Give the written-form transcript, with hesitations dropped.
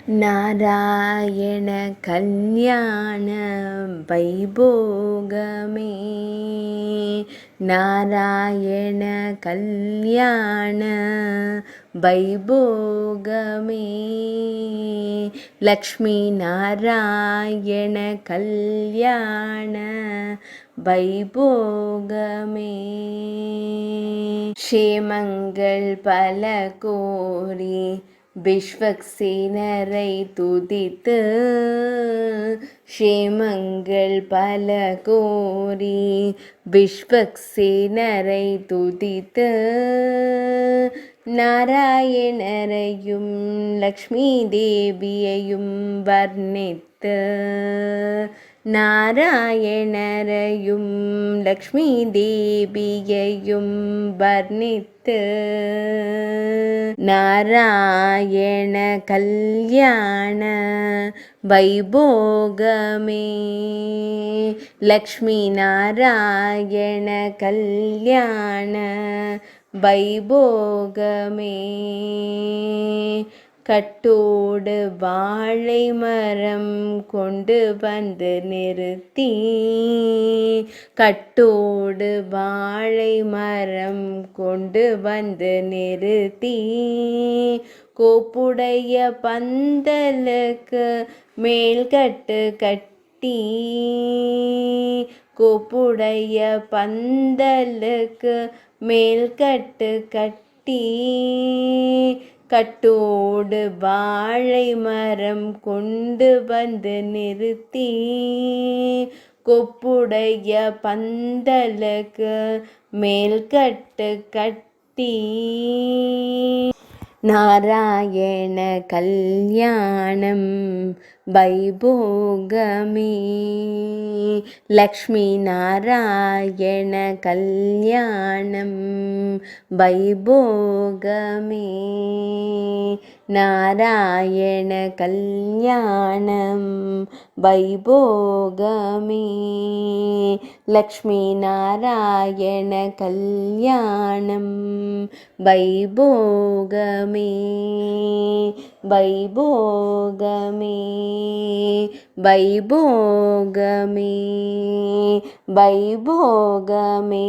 நாராயண கல்யாண வைபோகமே. நாராயண கல்யாண வைபோகமே. லக்ஷ்மி நாராயண கல்யாண வைபோகமே. க்ஷேமங்கள் பல கோரி விஸ்வக்சேனரை துதித்து, க்ஷேமங்கள் பல கோரி விஸ்வக்சேனரை துதித்து, நாராயணரையும் லக்ஷ்மி தேவியையும் வர்ணித்து, நாராயணரையும் லக்ஷ்மி தேவியையும் வர்ணித்து, நாராயண கல்யாண வைபோகமே. லக்ஷ்மி நாராயண கல்யாண வைபோகமே. கட்டோடு வாழை மரம் கொண்டு வந்து நிறுத்தி, கட்டோடு வாழை மரம் கொண்டு வந்து நிறுத்தி, கோப்புடைய பந்தலுக்கு மேல்கட்டு கட்டி, கோப்புடைய பந்தலுக்கு மேல்கட்டு கட்டி, கட்டோடு வாழை மரம் கொண்டு வந்து நிறுத்தி, கொப்புடைய பந்தலுக்கு மேல்கட்டு கட்டி, நாராயண கல்யாணம் வைபோகமே. லக்ஷ்மி நாராயண கல்யாணம் வைபோகமே. நாராயண கல்யாணம் வைபோகமே. லக்ஷ்மி நாராயண கல்யாணம் வைபோகமே. வைபோகமே. வைபோகமே. வைபோகமே.